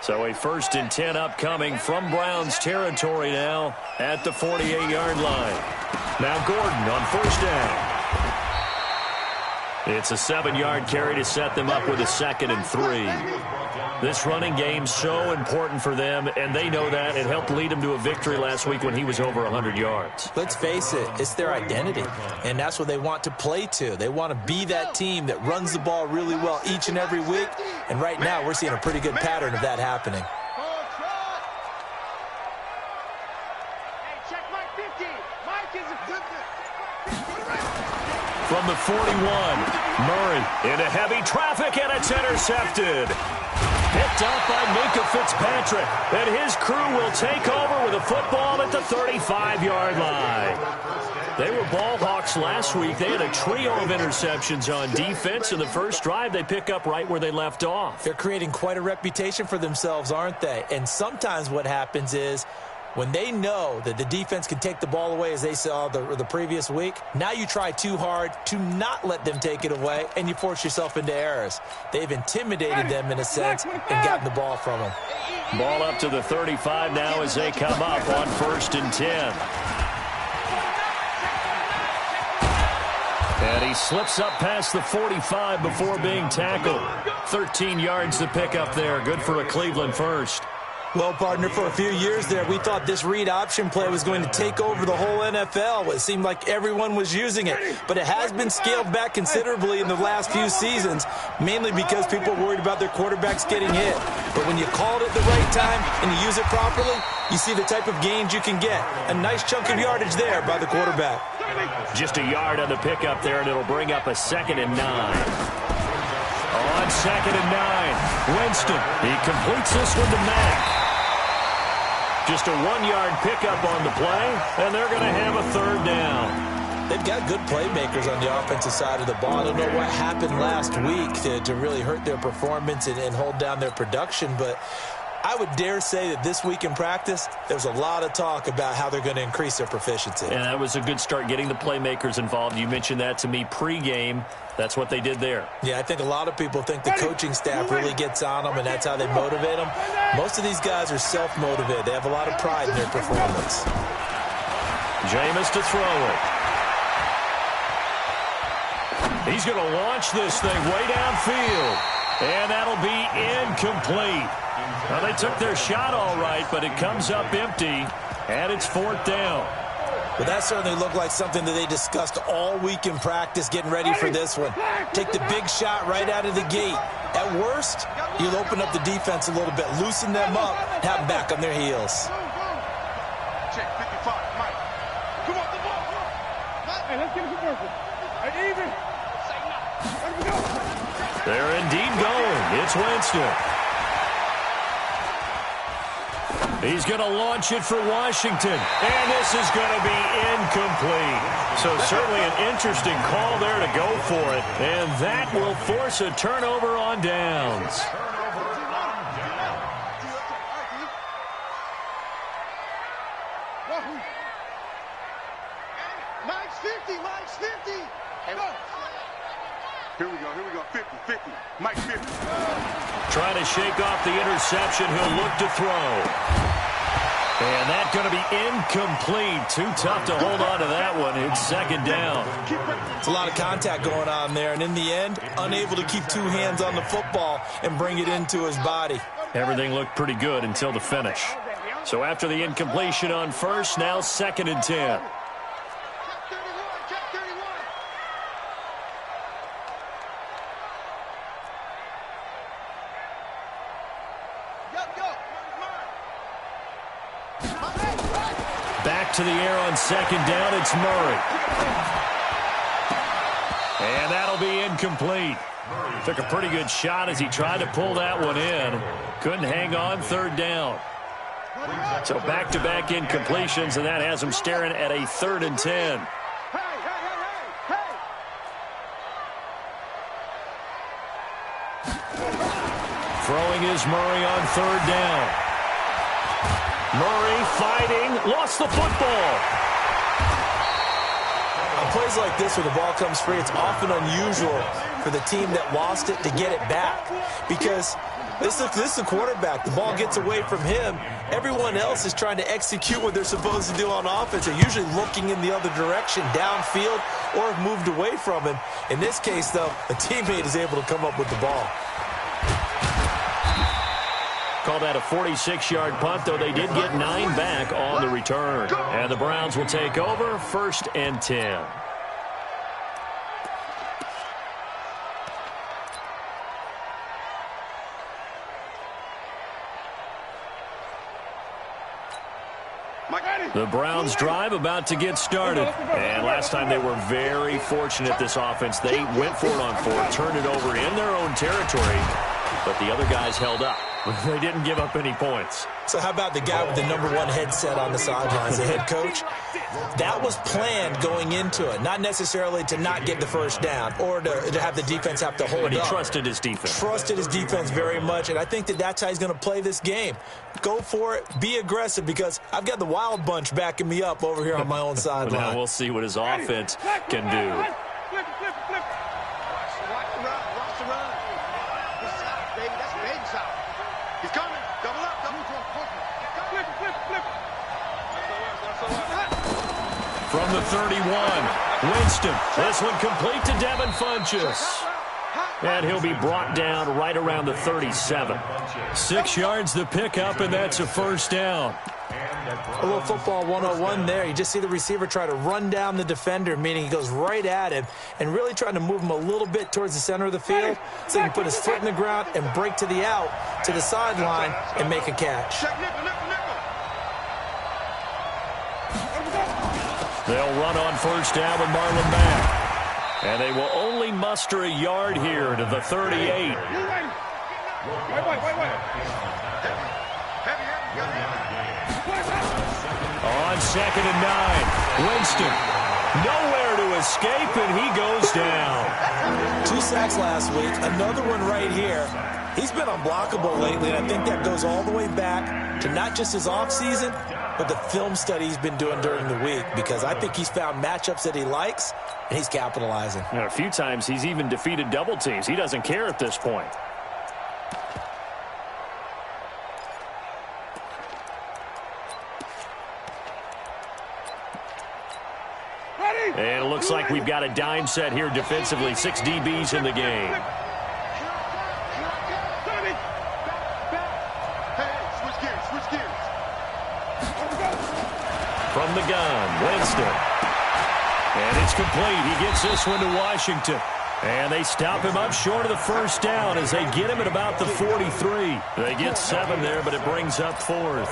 So a 1st and 10 upcoming from Browns territory now at the 48-yard line. Now Gordon on 1st down. It's a 7-yard carry to set them up with a 2nd and 3. This running game's so important for them, and they know that. It helped lead them to a victory last week when he was over 100 yards. Let's face it, it's their identity, and that's what they want to play to. They want to be that team that runs the ball really well each and every week, and right now we're seeing a pretty good pattern of that happening. From the 41, Murray into heavy traffic, and it's intercepted. Picked up by Minka Fitzpatrick, and his crew will take over with a football at the 35-yard line. They were ball hawks last week. They had a trio of interceptions on defense. In the first drive, they pick up right where they left off. They're creating quite a reputation for themselves, aren't they? And sometimes what happens is when they know that the defense can take the ball away, as they saw the previous week, now you try too hard to not let them take it away, and you force yourself into errors. They've intimidated them in a sense and gotten the ball from them. Ball up to the 35 now as they come up on 1st and 10. And he slips up past the 45 before being tackled. 13 yards to pick up there. Good for a Cleveland first. Well, partner, for a few years there, we thought this read option play was going to take over the whole NFL. It seemed like everyone was using it, but it has been scaled back considerably in the last few seasons, mainly because people are worried about their quarterbacks getting hit. But when you call it at the right time and you use it properly, you see the type of gains you can get. A nice chunk of yardage there by the quarterback. Just a yard on the pickup there, and it'll bring up a 2nd and 9. On 2nd and 9, Winston, he completes this one to Mack. Just a 1-yard pickup on the play, and they're going to have a 3rd down. They've got good playmakers on the offensive side of the ball. I don't know what happened last week to really hurt their performance and hold down their production, but I would dare say that this week in practice, there's a lot of talk about how they're going to increase their proficiency. And that was a good start, getting the playmakers involved. You mentioned that to me pregame. That's what they did there. Yeah, I think a lot of people think the coaching staff really gets on them, and that's how they motivate them. Most of these guys are self-motivated. They have a lot of pride in their performance. Jameis to throw it. He's going to launch this thing way downfield, and that'll be incomplete. Well, they took their shot all right, but it comes up empty, and it's 4th down. Well, that certainly looked like something that they discussed all week in practice, getting ready for this one. Take the big shot right out of the gate. At worst, you'll open up the defense a little bit, loosen them up, have them back on their heels. Check 55, Mike. Come on, the ball. Hey, let's get it working. Hey, even. They're indeed going. It's Winston. He's going to launch it for Washington, and this is going to be incomplete. So certainly an interesting call there to go for it, and that will force a turnover on downs. Mike's 50, Mike's 50. Here we go, 50. Mike's 50. Trying to shake off the interception, he'll look to throw. And that's going to be incomplete. Too tough to hold on to that one. It's 2nd down. It's a lot of contact going on there, and in the end, unable to keep 2 hands on the football and bring it into his body. Everything looked pretty good until the finish. So after the incompletion on 1st, now 2nd and 10. Back to the air on 2nd down, it's Murray. And that'll be incomplete. Took a pretty good shot as he tried to pull that one in. Couldn't hang on, 3rd down. So back-to-back incompletions, and that has him staring at a 3rd and 10. Throwing is Murray on 3rd down. Murray fighting, lost the football. On plays like this where the ball comes free, it's often unusual for the team that lost it to get it back, because This is the quarterback. The ball gets away from him. Everyone else is trying to execute what they're supposed to do on offense. They're usually looking in the other direction, downfield, or have moved away from him. In this case, though, a teammate is able to come up with the ball. Call that a 46-yard punt, though they did get 9 back on the return. And the Browns will take over, 1st and 10. The Browns drive about to get started. And last time they were very fortunate, this offense. They went for it on 4, turned it over in their own territory, but the other guys held up. They didn't give up any points. So how about the guy with the #1 headset on the sidelines, the head coach? That was planned going into it, not necessarily to not get the first down or to have the defense have to hold up. But he trusted his defense. Trusted his defense very much, and I think that's how he's going to play this game. Go for it, be aggressive, because I've got the wild bunch backing me up over here on my own sideline. Now we'll see what his offense can do. Flip. Watch the run. This is out, baby. That's baby style. He's coming. Double up. Flip. From the 31, Winston. This one complete to Devin Funchess. And he'll be brought down right around the 37. 6 yards the pickup, and that's a 1st down. A little football 101 there. You just see the receiver try to run down the defender, meaning he goes right at him and really trying to move him a little bit towards the center of the field so he can put his foot in the ground and break to the out, to the sideline, and make a catch. They'll run on 1st down with Marlon Mack. And they will only muster a yard here to the 38. On 2nd and 9, Winston. Nowhere to escape, and he goes down. 2 sacks last week, another one right here. He's been unblockable lately, and I think that goes all the way back to not just his offseason, but the film study he's been doing during the week, because I think he's found matchups that he likes, and he's capitalizing. And a few times he's even defeated double teams. He doesn't care at this point. And it looks like we've got a dime set here defensively. 6 DBs in the game. Switch gears. From the gun, Winston. And it's complete. He gets this one to Washington. And they stop him up short of the 1st down as they get him at about the 43. They get 7 there, but it brings up 4th.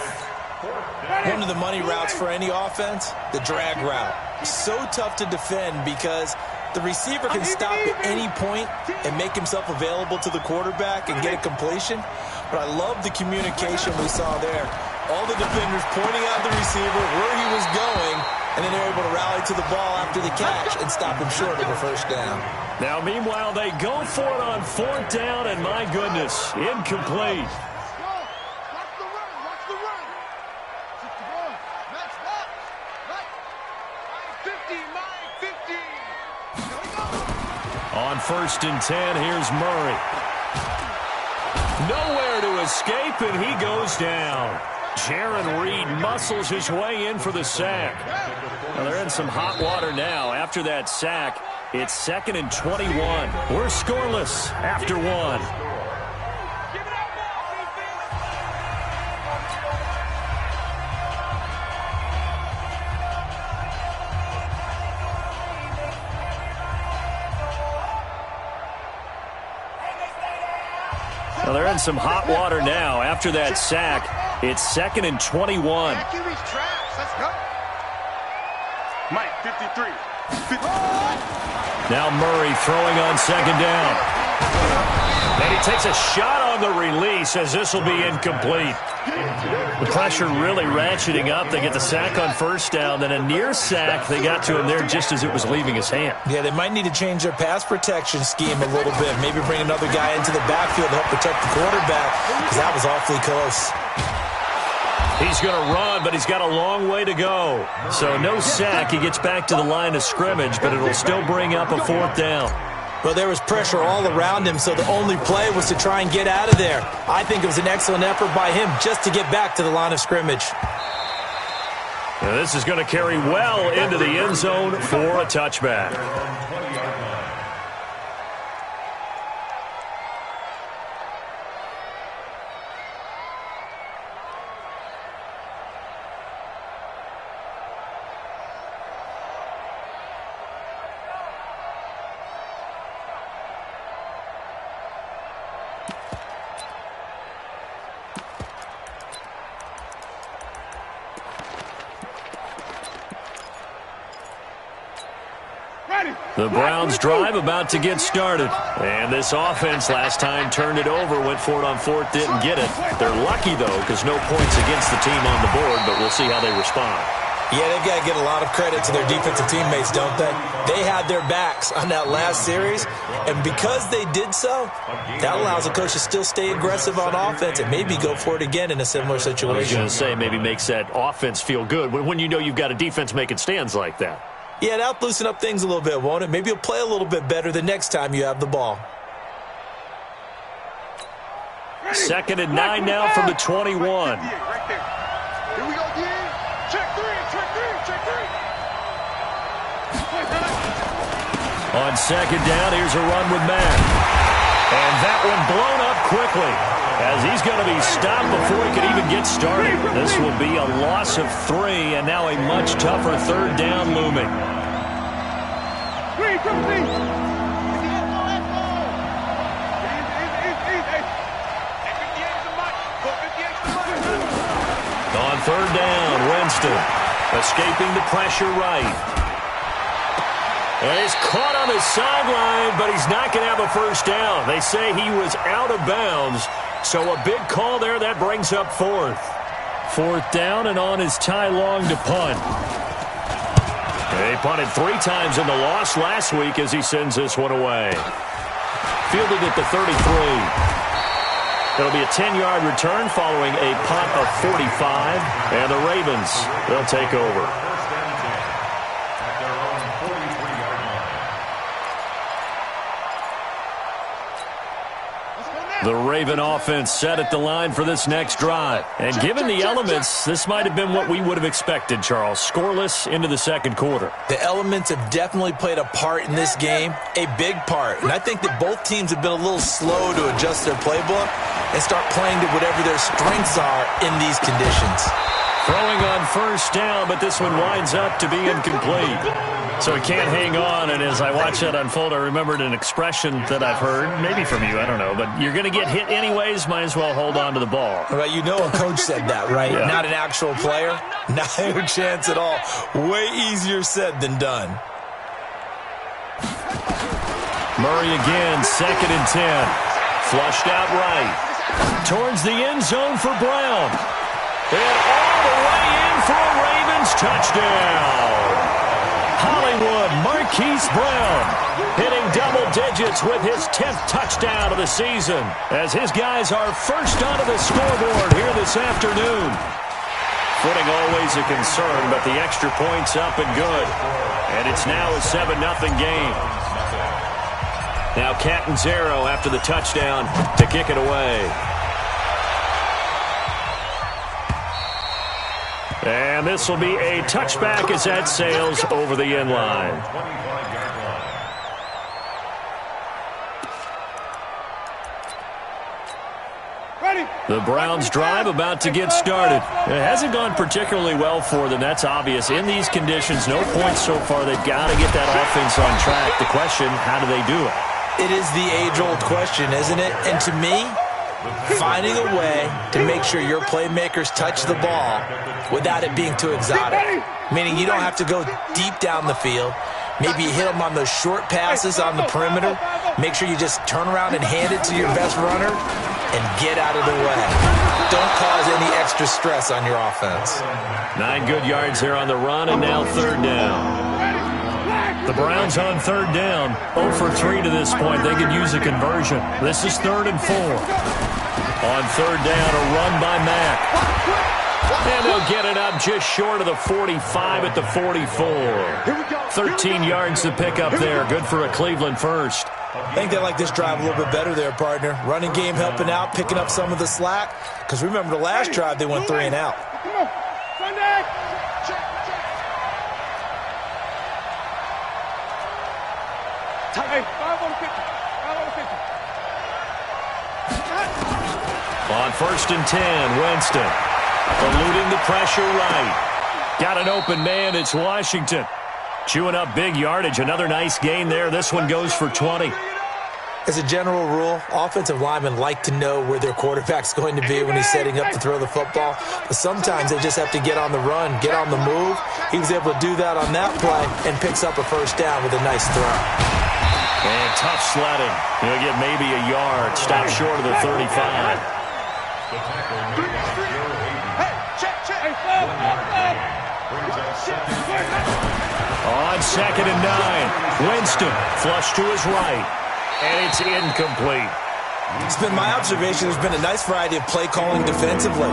One of the money routes for any offense, the drag route. So tough to defend because the receiver can stop at any point and make himself available to the quarterback and get a completion. But I love the communication we saw there. All the defenders pointing out the receiver, where he was going, and then they're able to rally to the ball after the catch and stop him short of the 1st down. Now, meanwhile, they go for it on 4th down, and my goodness, incomplete. On 1st and 10, here's Murray. Nowhere to escape, and he goes down. Jaron Reed muscles his way in for the sack. Well, they're in some hot water now. After that sack, it's 2nd and 21. We're scoreless after 1. Well, they're in some hot water now. After that sack, it's 2nd and 21. Mike, 53. Now Murray throwing on 2nd down. And he takes a shot on the release as this will be incomplete. The pressure really ratcheting up. They get the sack on 1st down, then a near sack. They got to him there just as it was leaving his hand. Yeah, they might need to change their pass protection scheme a little bit. Maybe bring another guy into the backfield to help protect the quarterback, because that was awfully close. He's going to run, but he's got a long way to go. So no sack. He gets back to the line of scrimmage, but it'll still bring up a 4th down. Well, there was pressure all around him, so the only play was to try and get out of there. I think it was an excellent effort by him just to get back to the line of scrimmage. Now this is going to carry well into the end zone for a touchback. The Browns drive about to get started. And this offense last time turned it over, went for it on fourth, didn't get it. They're lucky, though, because no points against the team on the board, but we'll see how they respond. Yeah, they've got to give a lot of credit to their defensive teammates, don't they? They had their backs on that last series, and because they did so, that allows the coach to still stay aggressive on offense and maybe go for it again in a similar situation. I was going to say, maybe makes that offense feel good when you know you've got a defense making stands like that. Yeah, that'll loosen up things a little bit, won't it? Maybe you'll play a little bit better the next time you have the ball. 2nd and 9 now from the 21. Right there. Here we go, again. Check three. On 2nd down, here's a run with Mack. And that one blown up quickly as he's going to be stopped before he could even get started. This will be a loss of 3, and now a much tougher 3rd down looming. On 3rd down, Winston escaping the pressure right. And he's caught on the sideline, but he's not going to have a first down. They say he was out of bounds, so a big call there. That brings up 4th. 4th down and on his Ty Long to punt. They punted 3 times in the loss last week as he sends this one away. Fielded at the 33. It'll be a 10-yard return following a punt of 45, and the Ravens, they'll take over. The Raven offense set at the line for this next drive. And given the elements, this might have been what we would have expected, Charles. Scoreless into the 2nd quarter. The elements have definitely played a part in this game, a big part. And I think that both teams have been a little slow to adjust their playbook and start playing to whatever their strengths are in these conditions. Throwing on 1st down, but this one winds up to be incomplete. So he can't hang on, and as I watch that unfold, I remembered an expression that I've heard, maybe from you, I don't know, but you're going to get hit anyways, might as well hold on to the ball. Well, you know a coach said that, right? Yeah. Not an actual player? Not a chance at all. Way easier said than done. Murray again, 2nd and 10. Flushed out right. Towards the end zone for Brown. And all the way in for a Ravens touchdown. Hollywood Marquise Brown hitting double digits with his 10th touchdown of the season as his guys are first onto the scoreboard here this afternoon. Footing always a concern, but the extra point's up and good. And it's now a 7-0 game. Now Catanzaro after the touchdown to kick it away. And this will be a touchback as that sails over the end line. The Browns drive about to get started. It hasn't gone particularly well for them. That's obvious. In these conditions, no points so far. They've got to get that offense on track. The question, how do they do it? It is the age-old question, isn't it? And to me, finding a way to make sure your playmakers touch the ball without it being too exotic. Meaning you don't have to go deep down the field. Maybe you hit them on those short passes on the perimeter. Make sure you just turn around and hand it to your best runner and get out of the way. Don't cause any extra stress on your offense. 9 good yards there on the run, and now 3rd down. The Browns on 3rd down, 0 for 3 to this point. They could use a conversion. This is 3rd and 4. On 3rd down, a run by Mack. And they'll get it up just short of the 45 at the 44. 13 yards to pick up there. Good for a Cleveland first. I think they like this drive a little bit better there, partner. Running game helping out, picking up some of the slack. Because remember, the last drive, they went 3 and out. Come on. Sunday. Hey, 5 on 50. 5 on 50. On 1st and 10, Winston. Eluding the pressure right. Got an open man. It's Washington. Chewing up big yardage. Another nice gain there. This one goes for 20. As a general rule, offensive linemen like to know where their quarterback's going to be when he's setting up to throw the football. But sometimes they just have to get on the run, get on the move. He was able to do that on that play and picks up a first down with a nice throw. And tough sledding. He'll get maybe a yard. Stop short of the 35. On 2nd and 9, Winston flush to his right. And it's incomplete. It's been my observation there's been a nice variety of play calling defensively.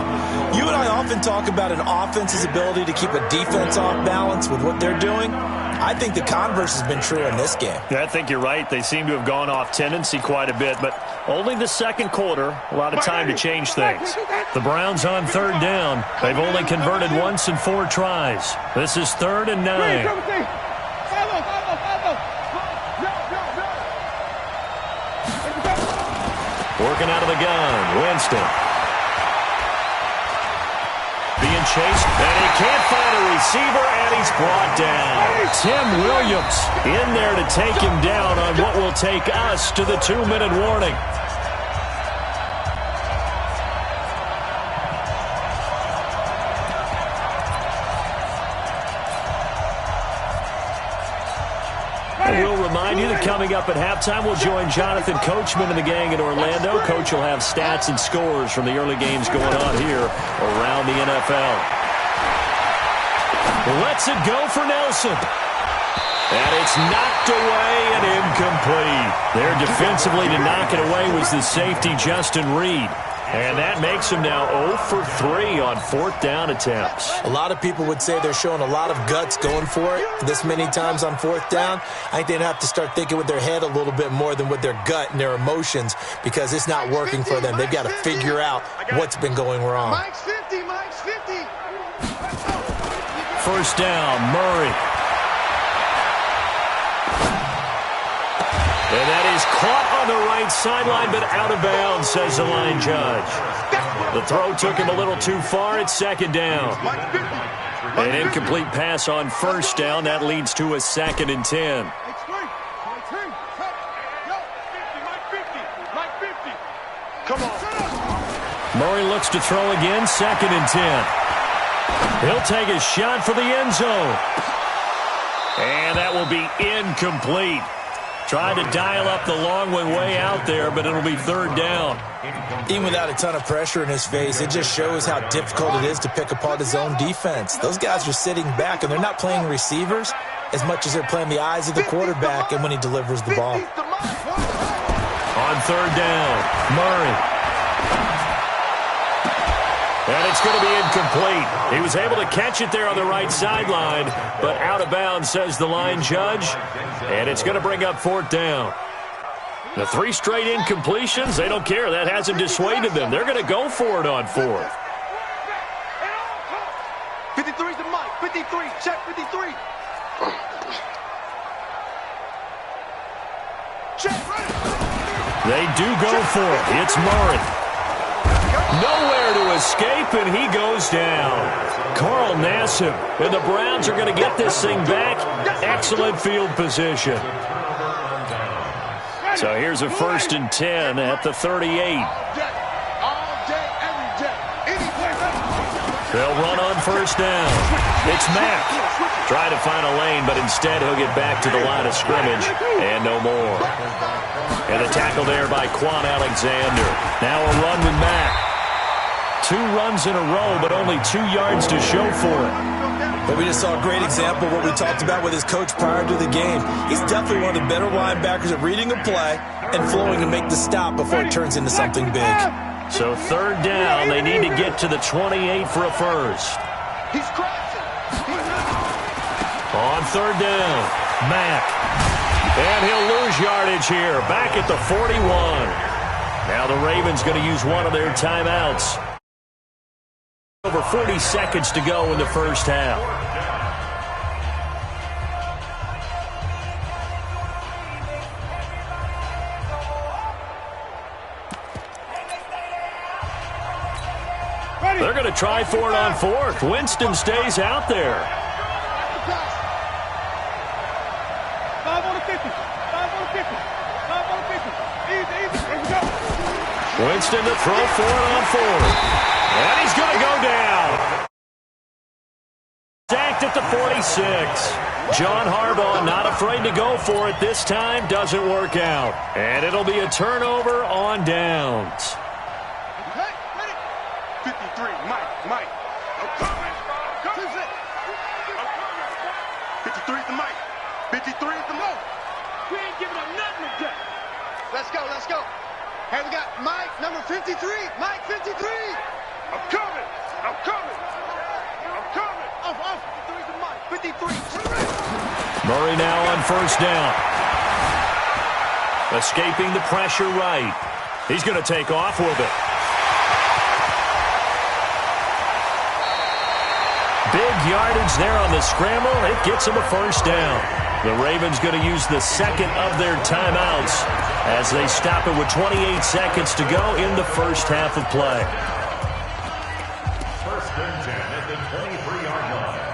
You and I often talk about an offense's ability to keep a defense off balance with what they're doing. I think the converse has been true in this game. Yeah, I think you're right. They seem to have gone off tendency quite a bit, but only the second quarter, a lot of time to change things. The Browns on 3rd down. They've only converted once in 4 tries. This is 3rd and 9. Working out of the gun, Winston. Being chased, and he can't find a receiver, and he's brought down. Tim Williams in there to take him down on what will take us to the 2-minute warning. We'll remind you that coming up at halftime, we'll join Jonathan Coachman and the gang in Orlando. Coach will have stats and scores from the early games going on here around the NFL. Lets it go for Nelson. And it's knocked away and incomplete. There defensively to knock it away was the safety, Justin Reed. And that makes him now 0 for 3 on 4th down attempts. A lot of people would say they're showing a lot of guts going for it this many times on 4th down. I think they'd have to start thinking with their head a little bit more than with their gut and their emotions because it's not working for them. They've got to figure out what's been going wrong. Mike's 50, Mike's 50. 1st down, Murray. And that is caught on the right sideline, but out of bounds, says the line judge. The throw took him a little too far. It's 2nd down. An incomplete pass on 1st down. That leads to a 2nd and 10. Come on. Murray looks to throw again. 2nd and 10. He'll take a shot for the end zone. And that will be incomplete. Tried to dial up the long one way out there, but it'll be 3rd down. Even without a ton of pressure in his face, it just shows how difficult it is to pick apart his own defense. Those guys are sitting back, and they're not playing receivers as much as they're playing the eyes of the quarterback and when he delivers the ball. On 3rd down, Murray. And it's going to be incomplete. He was able to catch it there on the right sideline, but out of bounds, says the line judge. And it's going to bring up 4th down. The 3 straight incompletions, they don't care. That hasn't dissuaded them. They're going to go for it on 4th. 53's the Mike. 53. Check 53. Check. They do go for it. It's Murray. Nowhere to escape, and he goes down. Carl Nassib, and the Browns are going to get this thing back. Excellent field position. So here's a 1st and 10 at the 38. They'll run on 1st down. It's Mack. Try to find a lane, but instead he'll get back to the line of scrimmage and no more. And the tackle there by Quan Alexander. Now a run with Mack. 2 runs in a row, but only 2 yards to show for it. But we just saw a great example of what we talked about with his coach prior to the game. He's definitely one of the better linebackers at reading a play and flowing to make the stop before it turns into something big. So 3rd down, they need to get to the 28 for a first. He's crashing. On 3rd down, Mack. And he'll lose yardage here, back at the 41. Now the Ravens going to use one of their timeouts. Over 40 seconds to go in the first half. They're going to try for it on fourth. Winston stays out there. 5 on the 50. 5 on the 50. 5 on the 50. Easy, easy. Here we go. Winston to throw for it on fourth. And he's going to go down. Sacked at the 46. John Harbaugh not afraid to go for it this time. Doesn't work out. And it'll be a turnover on downs. 53, Mike. I'm coming. 53 is the Mike. 53 is the Mo. We ain't giving up nothing today. Let's go. Hey, we got Mike, number 53. Mike, 53. I'm coming. Off. 53 is the Mike. 53. Murray now on first down. Escaping the pressure right. He's going to take off with it. Big yardage there on the scramble. It gets him a first down. The Ravens going to use the second of their timeouts as they stop it with 28 seconds to go in the first half of play. First and 10 at the 23-yard line.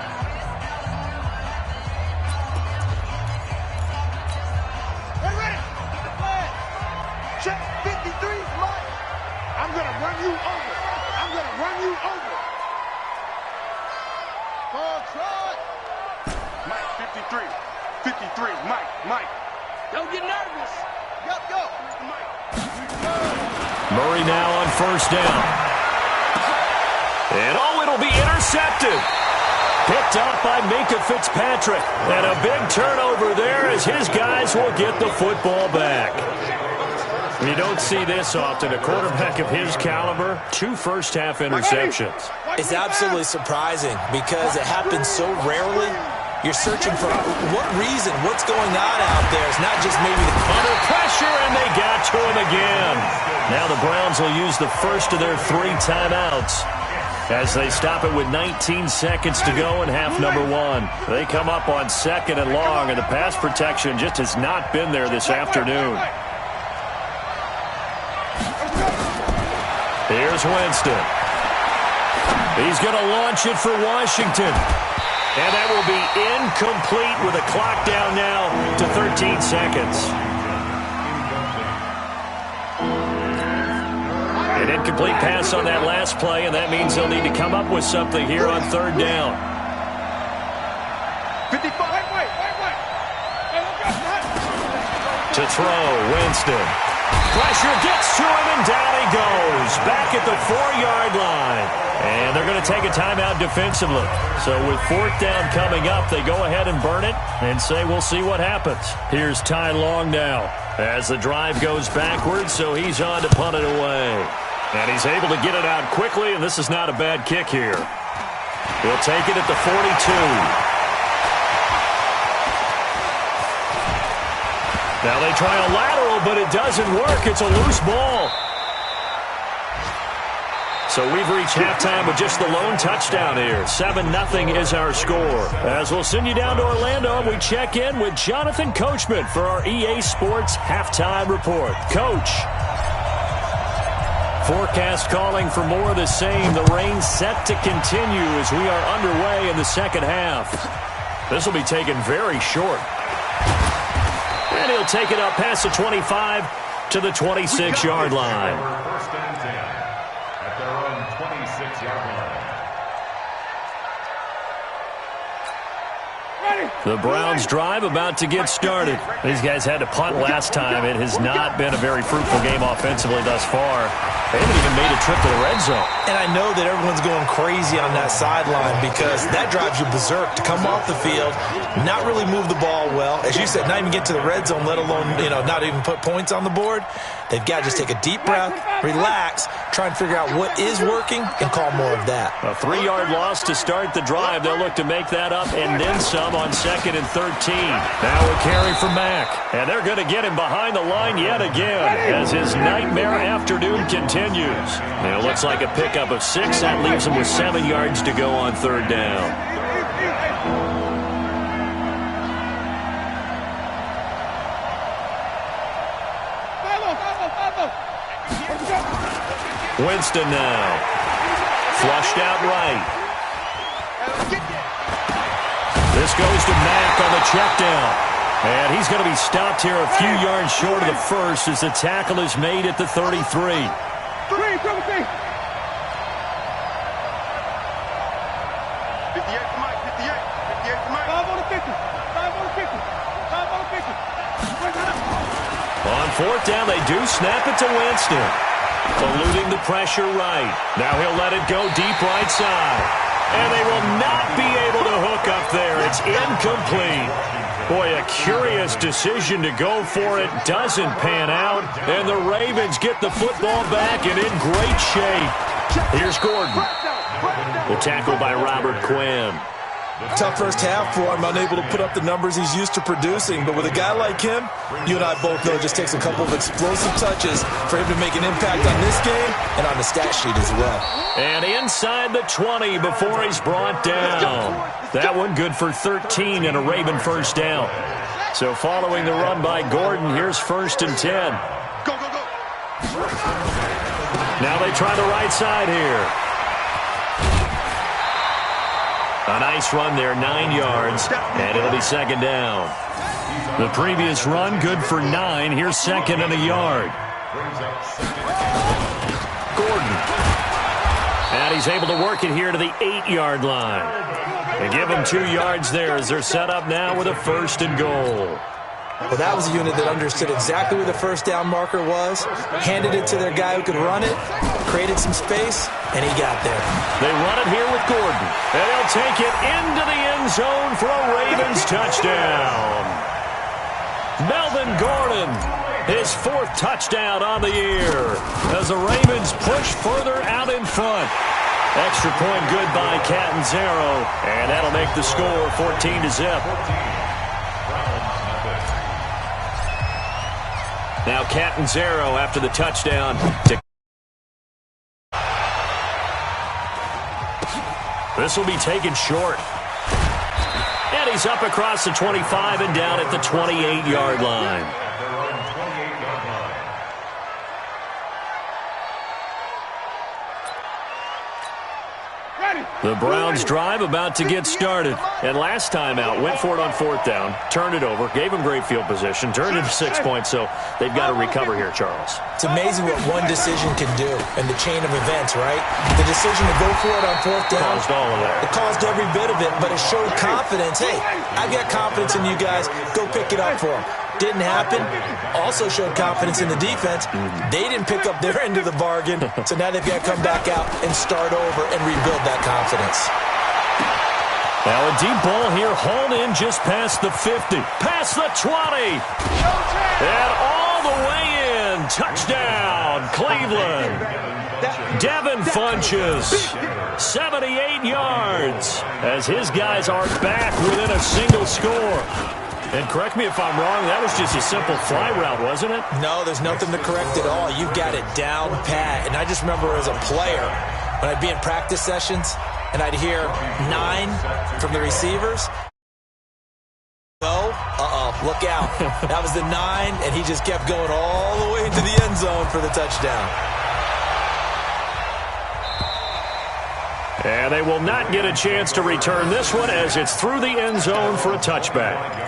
Ready. Check 53, Mike. I'm going to run you over. Ball trot. Mike, 53. 53, Mike. Don't get nervous. Go. Murray now on first down. And it'll be intercepted. Picked up by Minkah Fitzpatrick. And a big turnover there as his guys will get the football back. You don't see this often. A quarterback of his caliber, 2 first-half interceptions. It's absolutely surprising because it happens so rarely. You're searching for what reason, what's going on out there. It's not just maybe the under pressure, and they got to him again. Now the Browns will use the first of their 3 timeouts as they stop it with 19 seconds to go in half number 1. They come up on second and long, and the pass protection just has not been there this afternoon. Here's Winston. He's going to launch it for Washington. And that will be incomplete with a clock down now to 13 seconds. An incomplete pass on that last play, and that means they'll need to come up with something here on third down. 55. Wait. To throw, Winston. Pressure gets to him, and down he goes. Back at the 4-yard line. And they're going to take a timeout defensively. So with fourth down coming up, they go ahead and burn it and say we'll see what happens. Here's Ty Long now as the drive goes backwards, so he's on to punt it away. And he's able to get it out quickly, and this is not a bad kick here. He'll take it at the 42. Now they try a lateral, but it doesn't work. It's a loose ball. So we've reached halftime with just the lone touchdown here. 7-0 is our score. As we'll send you down to Orlando, we check in with Jonathan Coachman for our EA Sports Halftime Report. Coach. Forecast calling for more of the same. The rain set to continue as we are underway in the second half. This will be taken very short. And he'll take it up past the 25 to the 26-yard line. First and 10 at their own 26-yard line. The Browns drive about to get started. These guys had to punt last time. It has not been a very fruitful game offensively thus far. They haven't even made a trip to the red zone. And I know that everyone's going crazy on that sideline because that drives you berserk to come off the field, not really move the ball well. As you said, not even get to the red zone, let alone, not even put points on the board. They've got to just take a deep breath, relax, try and figure out what is working, and call more of that. A 3-yard loss to start the drive. They'll look to make that up and then some on 2nd and 13. Now a carry for Mack. And they're going to get him behind the line yet again as his nightmare afternoon continues. Now it looks like a pickup of 6. That leaves him with 7 yards to go on 3rd down. Winston now. Flushed out right. This goes to Mack on the check down. And he's going to be stopped here a few yards short of the first as the tackle is made at the 33. 58 for Mike, 58. 58 for Mike. 5 on the 50. 5 on the 50. 5 on the 50. On 4th down, they do snap it to Winston. Eluding the pressure right. Now he'll let it go deep right side. And they will not be able to hook up there. It's incomplete. Boy, a curious decision to go for it. Doesn't pan out. And the Ravens get the football back and in great shape. Here's Gordon. The tackle by Robert Quinn. Tough first half for him, unable to put up the numbers he's used to producing. But with a guy like him, you and I both know it just takes a couple of explosive touches for him to make an impact on this game and on the stat sheet as well. And inside the 20 before he's brought down. That one good for 13 and a Raven first down. So following the run by Gordon, here's 1st and 10. Go, go, go. Now they try the right side here. A nice run there, 9 yards, and it'll be 2nd down. The previous run, good for 9. Here's 2nd and a yard. Gordon. And he's able to work it here to the 8-yard line. They give him 2 yards there as they're set up now with a 1st and goal. Well, that was a unit that understood exactly where the first down marker was, handed it to their guy who could run it, created some space, and he got there. They run it here with Gordon, and he'll take it into the end zone for a Ravens touchdown. Melvin Gordon, his 4th touchdown on the year as the Ravens push further out in front. Extra point good by Catanzaro, and that'll make the score 14-0. Now Catanzaro after the touchdown. This will be taken short. And he's up across the 25 and down at the 28-yard line. The Browns drive about to get started. And last time out, went for it on 4th down, turned it over, gave him great field position, turned it to 6 points, so they've got to recover here, Charles. It's amazing what one decision can do in the chain of events, right? The decision to go for it on 4th down. Caused all of that. It caused every bit of it, but it showed confidence. Hey, I've got confidence in you guys. Go pick it up for them. Didn't happen. Also showed confidence in the defense. They didn't pick up their end of the bargain, so now they've got to come back out and start over and rebuild that confidence. Now a deep ball here, hauled in just past the 50, past the 20, and all the way in. Touchdown, Cleveland. Devin Funches, 78 yards, as his guys are back within a single score. And correct me if I'm wrong, that was just a simple fly route, wasn't it? No, there's nothing to correct at all. You got it down pat. And I just remember as a player, when I'd be in practice sessions, and I'd hear 9 from the receivers. Look out. That was the 9, and he just kept going all the way into the end zone for the touchdown. And they will not get a chance to return this one as it's through the end zone for a touchback.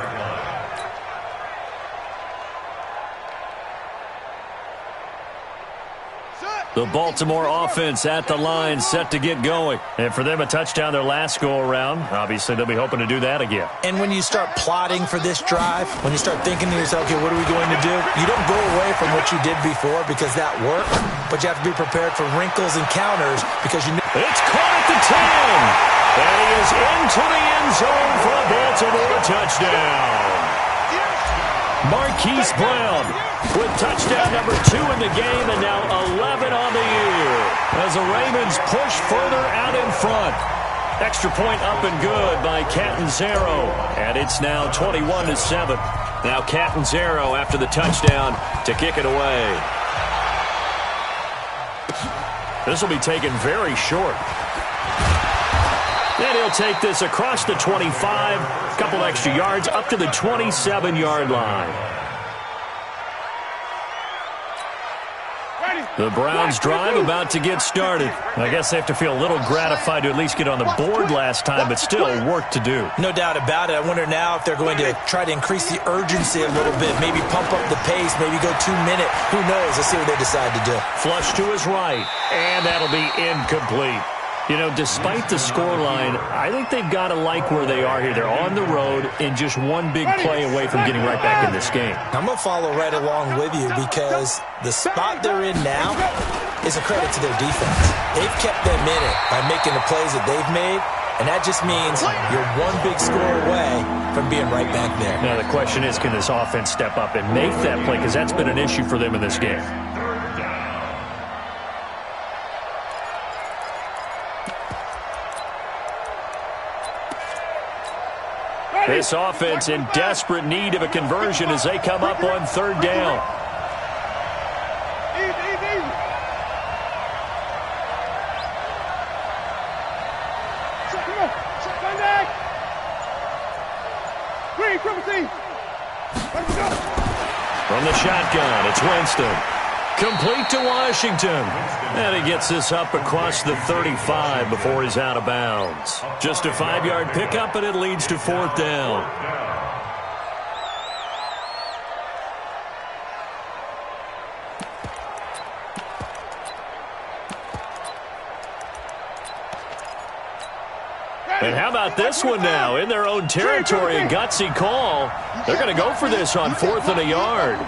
The Baltimore offense at the line, set to get going. And for them, a touchdown their last go-around. Obviously, they'll be hoping to do that again. And when you start plotting for this drive, when you start thinking to yourself, okay, what are we going to do? You don't go away from what you did before because that worked, but you have to be prepared for wrinkles and counters because you know. It's caught at the 10. And he is into the end zone for a Baltimore touchdown. Marquise Brown with touchdown number 2 in the game and now 11 on the year as the Ravens push further out in front. Extra point up and good by Catanzaro. And it's now 21-7. Now Catanzaro after the touchdown to kick it away. This will be taken very short. And he'll take this across the 25, a couple extra yards, up to the 27-yard line. The Browns drive about to get started. I guess they have to feel a little gratified to at least get on the board last time, but still work to do. No doubt about it. I wonder now if they're going to try to increase the urgency a little bit, maybe pump up the pace, maybe go 2-minute. Who knows? Let's see what they decide to do. Flush to his right, and that'll be incomplete. You know, despite the scoreline, I think they've got to like where they are here. They're on the road and just one big play away from getting right back in this game. I'm going to follow right along with you because the spot they're in now is a credit to their defense. They've kept them in it by making the plays that they've made, and that just means you're one big score away from being right back there. Now, the question is, can this offense step up and make that play? Because that's been an issue for them in this game. This offense in desperate need of a conversion as they come up on third down. Easy. Come on. Contact. Green, triple T. Let's go. From the shotgun, it's Winston. Complete to Washington. And he gets this up across the 35 before he's out of bounds. Just a 5-yard pickup, and it leads to fourth down. And how about this one now? In their own territory, a gutsy call. They're going to go for this on 4th and a yard.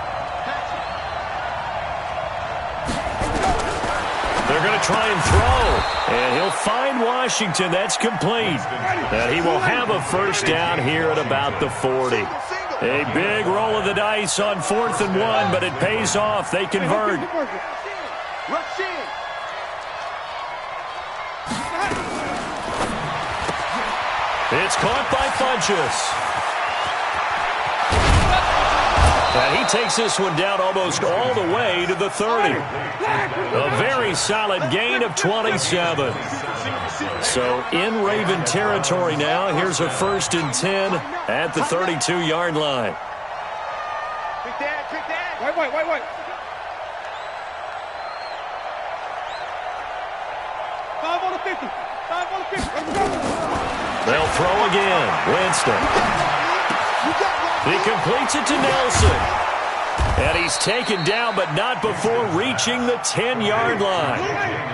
They're going to try and throw, and he'll find Washington. That's complete. And he will have a first down here at about the 40. A big roll of the dice on 4th and 1, but it pays off. They convert. It's caught by Funchess. And he takes this one down almost all the way to the 30. A very solid gain of 27. So in Raven territory now. Here's a 1st and 10 at the 32-yard line. Quick that. Wait. 5 on the 50. 5 on the 50. Let's go. They'll throw again. Winston. He completes it to Nelson. And he's taken down, but not before reaching the 10-yard line.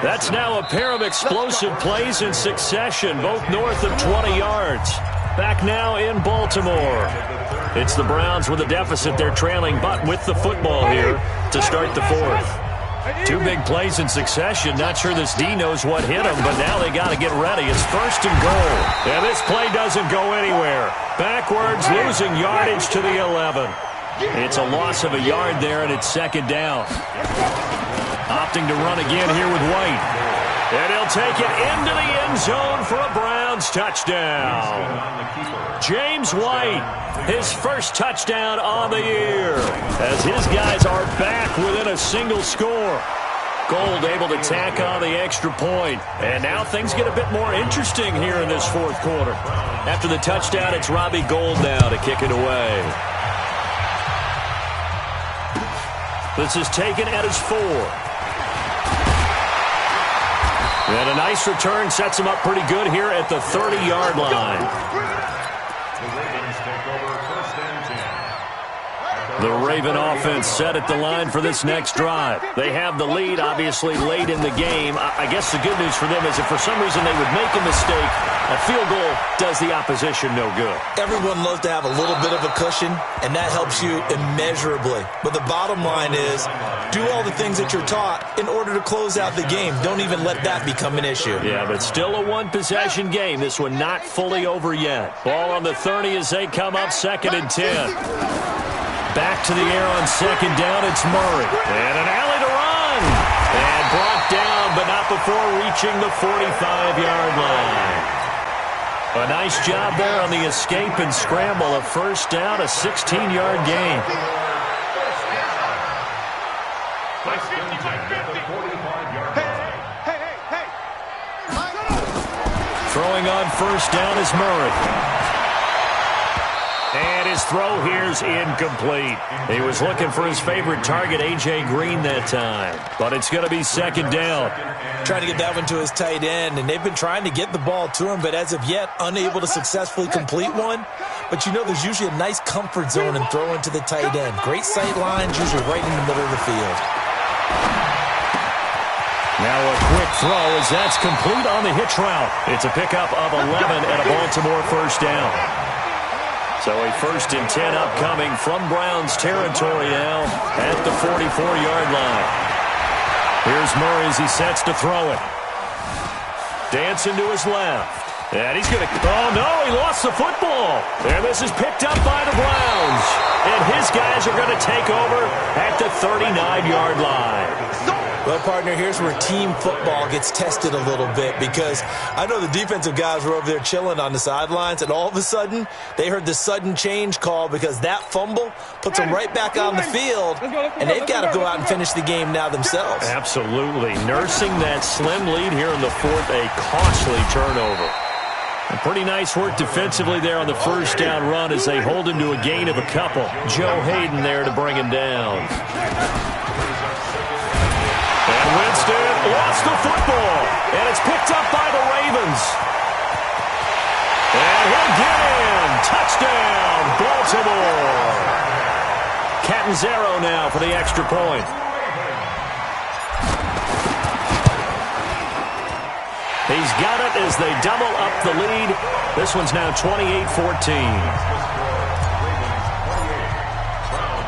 That's now a pair of explosive plays in succession, both north of 20 yards. Back now in Baltimore. It's the Browns with a deficit. They're trailing, but with the football here to start the 4th. 2 big plays in succession. Not sure this D knows what hit him, but now they got to get ready. It's 1st and goal. And this play doesn't go anywhere. Backwards, losing yardage to the 11. It's a loss of a yard there, and it's 2nd down. Opting to run again here with White. And he'll take it into the end zone for a Browns touchdown. James White, his first touchdown on the year, as his guys are back within a single score. Gold able to tack on the extra point. And now things get a bit more interesting here in this 4th quarter. After the touchdown, it's Robbie Gould now to kick it away. This is taken at his 4. And a nice return sets him up pretty good here at the 30-yard line. The Ravens take over 1st and 10. The Raven offense set at the line for this next drive. They have the lead, obviously, late in the game. I guess the good news for them is if for some reason they would make a mistake, a field goal does the opposition no good. Everyone loves to have a little bit of a cushion, and that helps you immeasurably. But the bottom line is, do all the things that you're taught in order to close out the game. Don't even let that become an issue. Yeah, but still a one-possession game. This one not fully over yet. Ball on the 30 as they come up 2nd and 10. Back to the air on 2nd down, it's Murray. And an alley to run. And brought down, but not before reaching the 45-yard line. A nice job there on the escape and scramble. A first down, a 16-yard gain. Throwing on first down is Murray. And his throw here's incomplete. He was looking for his favorite target, A.J. Green, that time. But it's going to be second down. Trying to get that one to his tight end, and they've been trying to get the ball to him, but as of yet, unable to successfully complete one. But you know there's usually a nice comfort zone in throwing to the tight end. Great sight lines, usually right in the middle of the field. Now a quick throw as that's complete on the hitch route. It's a pickup of 11 and a Baltimore first down. So a 1st and 10 upcoming from Browns territory now at the 44-yard line. Here's Murray as he sets to throw it. Dancing to his left. And he's going to... Oh, no, he lost the football. And this is picked up by the Browns. And his guys are going to take over at the 39-yard line. Well, partner, here's where team football gets tested a little bit, because I know the defensive guys were over there chilling on the sidelines, and all of a sudden they heard the sudden change call because that fumble puts them right back on the field, and they've got to go out and finish the game now themselves. Absolutely. Nursing that slim lead here in the fourth, a costly turnover. And pretty nice work defensively there on the first down run as they hold him to a gain of a couple. Joe Hayden there to bring him down. And Winston lost the football, and it's picked up by the Ravens. And he'll get in. Touchdown, Baltimore. Catanzaro now for the extra point. He's got it as they double up the lead. This one's now 28-14.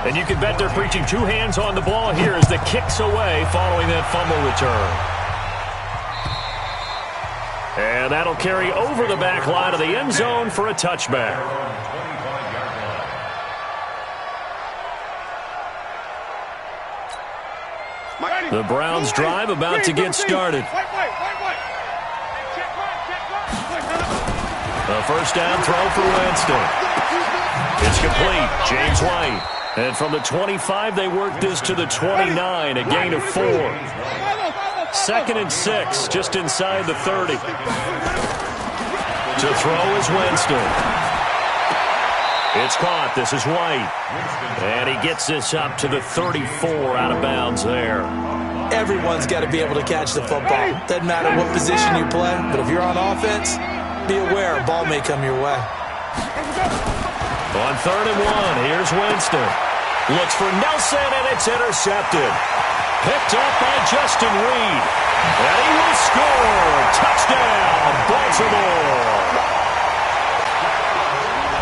And you can bet they're preaching two hands on the ball here as the kick's away following that fumble return. And that'll carry over the back line of the end zone for a touchback. The Browns drive about to get started. A first down throw for Winston. It's complete. James White. And from the 25, they work this to the 29, a gain of 4. 2nd and 6, just inside the 30. To throw is Winston. It's caught. This is White. And he gets this up to the 34, out of bounds there. Everyone's got to be able to catch the football. Doesn't matter what position you play, but if you're on offense, be aware a ball may come your way. On 3rd and 1, here's Winston. Looks for Nelson, and it's intercepted. Picked up by Justin Reed. And he will score. Touchdown, Baltimore.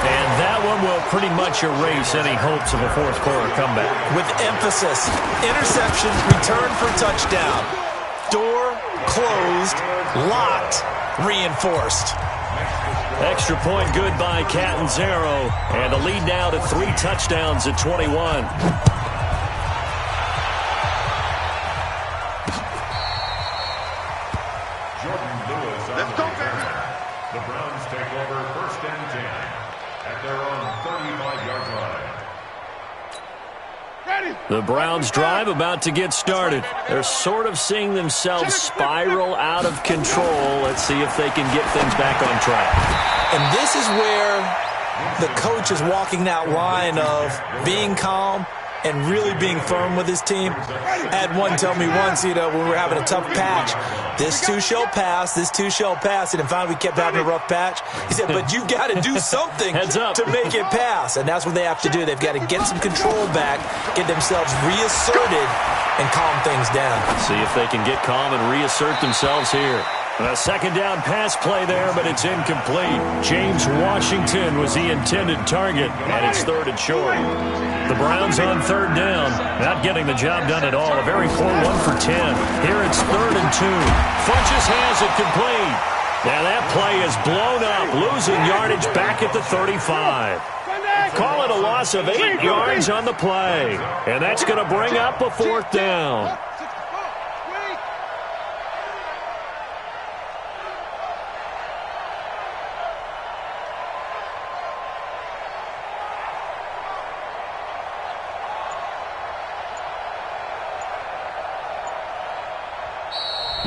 And that one will pretty much erase any hopes of a fourth-quarter comeback. With emphasis, interception, return for touchdown. Door closed, locked, reinforced. Extra point good by Catanzaro. And the lead now to 3 touchdowns at 21. Let's go, baby. The Browns take over 1st and 10 at their own 35-yard line. The Browns drive about to get started. They're sort of seeing themselves spiral out of control. Let's see if they can get things back on track. And this is where the coach is walking that line of being calm and really being firm with his team. I had one tell me once, when we were having a tough patch, this too shall pass, this too shall pass. And finally we kept having a rough patch. He said, but you've got to do something to make it pass. And that's what they have to do. They've got to get some control back, get themselves reasserted, and calm things down. See if they can get calm and reassert themselves here. A second down pass play there, but it's incomplete. James Washington was the intended target, and it's 3rd and short. The Browns on 3rd down, not getting the job done at all. A very poor 1 for 10. Here it's 3rd and 2. Funchess has it complete. Now that play is blown up, losing yardage back at the 35. Call it a loss of 8 yards on the play, and that's going to bring up a 4th down.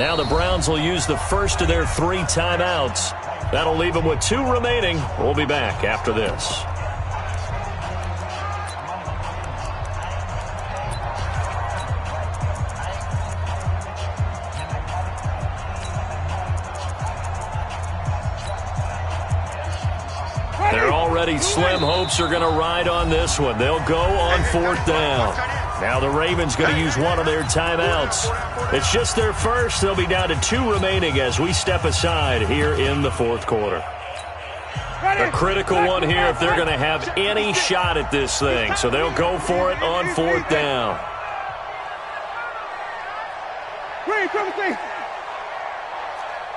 Now the Browns will use the first of their 3 timeouts. That'll leave them with 2 remaining. We'll be back after this. Their already slim hopes are going to ride on this one. They'll go on 4th down. Now the Ravens going to use one of their timeouts. It's just their first. They'll be down to 2 remaining as we step aside here in the 4th quarter. A critical one here if they're going to have any shot at this thing. So they'll go for it on 4th down.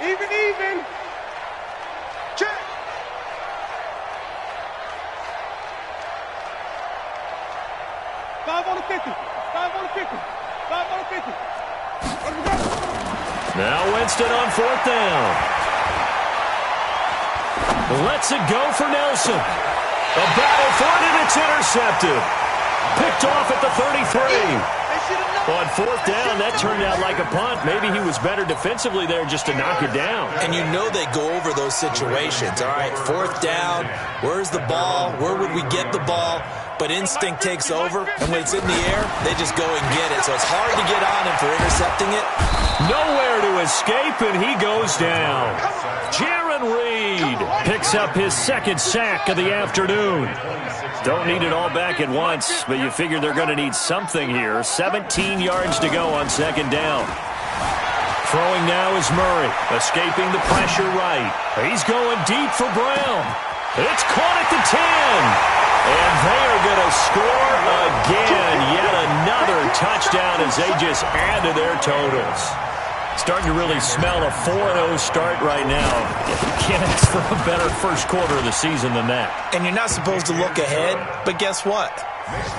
Even. Check. Five on the 50. Now Winston on 4th down. Lets it go for Nelson. A battle for it, and it's intercepted. Picked off at the 33. On 4th down, that turned out like a punt. Maybe he was better defensively there just to knock it down. And you know they go over those situations. All right, 4th down, where's the ball? Where would we get the ball? But instinct takes over, and when it's in the air, they just go and get it. So it's hard to get on him for intercepting it. Nowhere to escape, and he goes down. Jaron Reed picks up his 2nd sack of the afternoon. Don't need it all back at once, but you figure they're going to need something here. 17 yards to go on 2nd down. Throwing now is Murray, escaping the pressure right. He's going deep for Brown. It's caught at the 10. And they are going to score again. Yet another touchdown as they just add to their totals. Starting to really smell a 4-0 start right now. Can't ask for a better first quarter of the season than that. And you're not supposed to look ahead, but guess what?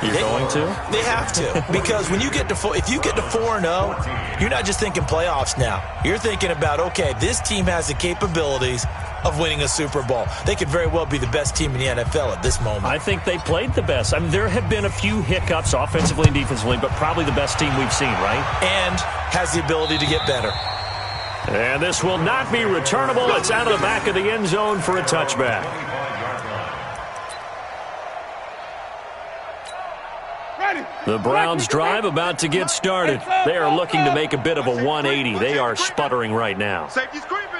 You're going to? They have to. Because when you get to if you get to 4-0, you're not just thinking playoffs now. You're thinking about, okay, this team has the capabilities of winning a Super Bowl. They could very well be the best team in the NFL at this moment. I think they played the best. I mean, there have been a few hiccups offensively and defensively, but probably the best team we've seen, right? And has the ability to get better. And this will not be returnable. It's out of the back of the end zone for a touchback. The Browns drive about to get started. They are looking to make a bit of a 180. They are sputtering right now.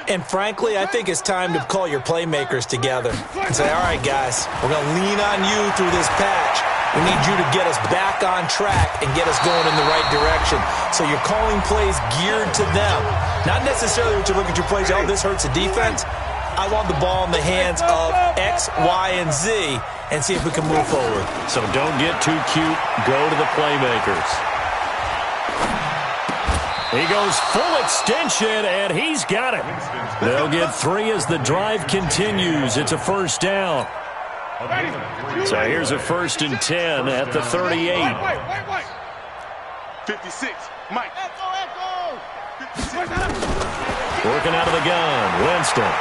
And frankly, I think it's time to call your playmakers together and say, all right, guys, we're going to lean on you through this patch. We need you to get us back on track and get us going in the right direction. So you're calling plays geared to them. Not necessarily what you look at your plays, oh, this hurts the defense. I want the ball in the hands of X, Y, and Z and see if we can move forward. So don't get too cute. Go to the playmakers. He goes full extension, and he's got it. They'll get 3 as the drive continues. It's a 1st down. So here's a 1st and 10 at the 38. 56. Mike. Working out of the gun. Winston.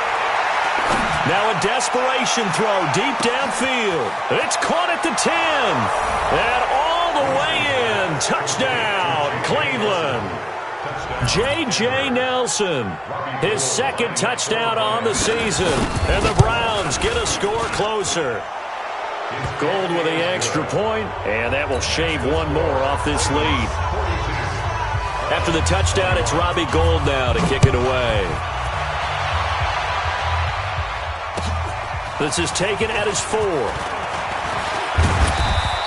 Now a desperation throw deep downfield. It's caught at the 10. And all the way in. Touchdown, Cleveland. J.J. Nelson, his 2nd touchdown on the season. And the Browns get a score closer. Gold with the extra point, and that will shave one more off this lead. After the touchdown, it's Robbie Gould now to kick it away. This is taken at his 4.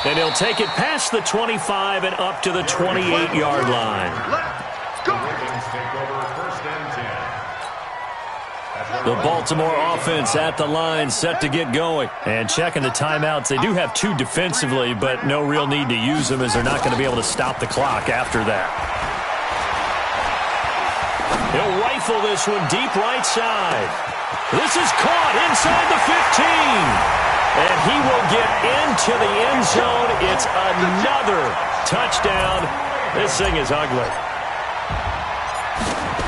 And he'll take it past the 25 and up to the 28-yard line. The Baltimore offense at the line, set to get going. And checking the timeouts. They do have 2 defensively, but no real need to use them as they're not going to be able to stop the clock after that. He'll rifle this one deep right side. This is caught inside the 15. And he will get into the end zone. It's another touchdown. This thing is ugly.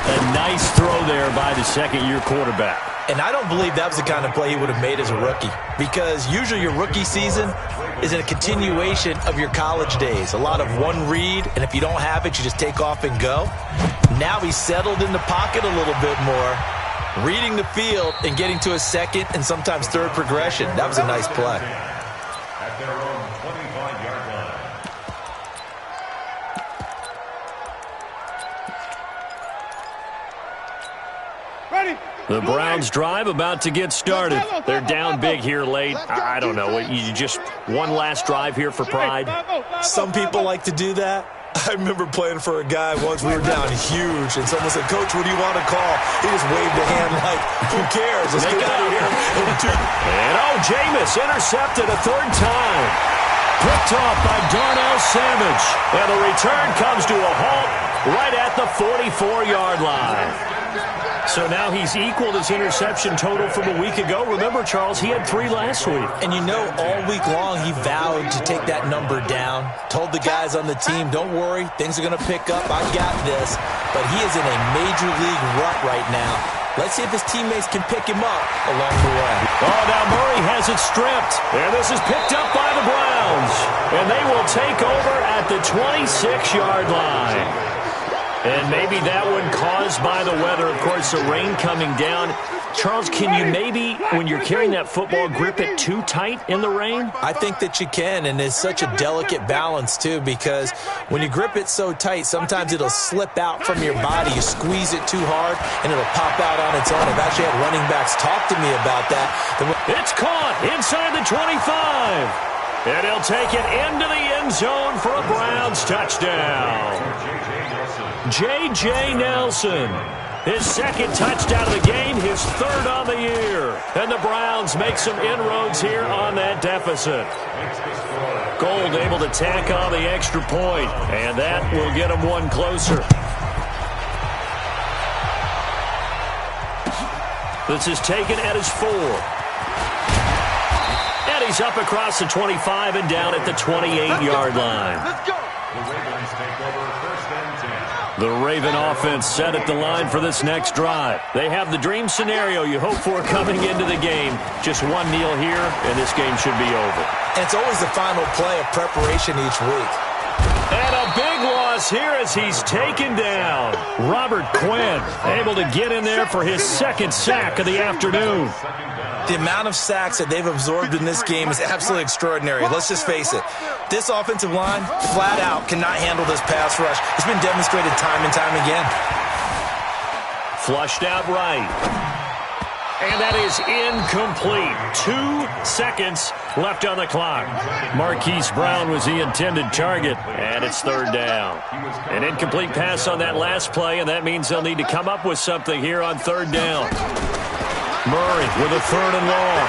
A nice throw there by the 2nd-year quarterback. And I don't believe that was the kind of play he would have made as a rookie, because usually your rookie season is a continuation of your college days. A lot of one read, and if you don't have it, you just take off and go. Now he's settled in the pocket a little bit more, reading the field and getting to a second and sometimes third progression. That was a nice play. At their own 25-yard line. Ready. The Browns drive about to get started. They're down big here late. I don't know. You just one last drive here for pride. Some people like to do that. I remember playing for a guy once. We were down huge, and someone said, "Coach, what do you want to call?" He just waved a hand like, "Who cares? Let's get out of here." And Jameis intercepted a third time. Picked off by Darnell Savage. And the return comes to a halt right at the 44-yard line. So now he's equaled his interception total from a week ago. Remember, Charles, he had 3 last week. And you know, all week long he vowed to take that number down. Told the guys on the team, don't worry, things are going to pick up. I got this. But he is in a major league rut right now. Let's see if his teammates can pick him up along the way. Oh, now Murray has it stripped. And this is picked up by the Browns. And they will take over at the 26-yard line. And maybe that one caused by the weather. Of course, the rain coming down. Charles, can you maybe, when you're carrying that football, grip it too tight in the rain? I think that you can, and it's such a delicate balance, too, because when you grip it so tight, sometimes it'll slip out from your body. You squeeze it too hard, and it'll pop out on its own. I've actually had running backs talk to me about that. It's caught inside the 25. And he'll take it into the end zone for a Browns touchdown. J.J. Nelson, his second touchdown of the game, his third on the year. And the Browns make some inroads here on that deficit. Gold able to tack on the extra point, and that will get him one closer. This is taken at his 4. And he's up across the 25 and down at the 28-yard line. Let's go. The Ravens take over first and 10. The Raven offense set at the line for this next drive. They have the dream scenario you hope for coming into the game. Just one kneel here, and this game should be over. And it's always the final play of preparation each week. And a big loss here as he's taken down. Robert Quinn able to get in there for his second sack of the afternoon. The amount of sacks that they've absorbed in this game is absolutely extraordinary. Let's just face it. This offensive line, flat out, cannot handle this pass rush. It's been demonstrated time and time again. Flushed out right. And that is incomplete. 2 seconds left on the clock. Marquise Brown was the intended target, and it's third down. An incomplete pass on that last play, and that means they'll need to come up with something here on third down. Murray with a third and long.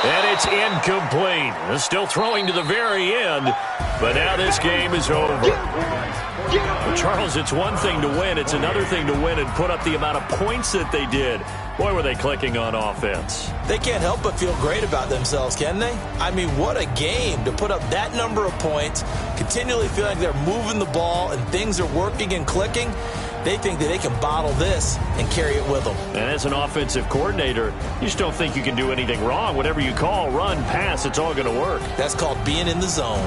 And it's incomplete. They're still throwing to the very end, but now this game is over. Charles, it's one thing to win. It's another thing to win and put up the amount of points that they did. Boy, were they clicking on offense. They can't help but feel great about themselves, can they? I mean, what a game to put up that number of points, continually feel like they're moving the ball and things are working and clicking. They think that they can bottle this and carry it with them. And as an offensive coordinator, you just don't think you can do anything wrong. Whatever you call, run, pass, it's all going to work. That's called being in the zone.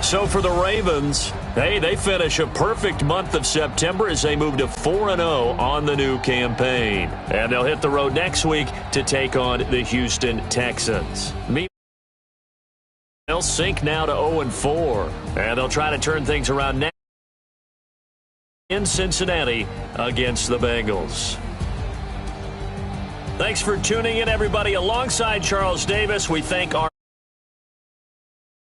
So for the Ravens, hey, they finish a perfect month of September as they move to 4-0 on the new campaign. And they'll hit the road next week to take on the Houston Texans. They'll sink now to 0-4, and they'll try to turn things around next in Cincinnati against the Bengals. Thanks for tuning in, everybody. Alongside Charles Davis, we thank our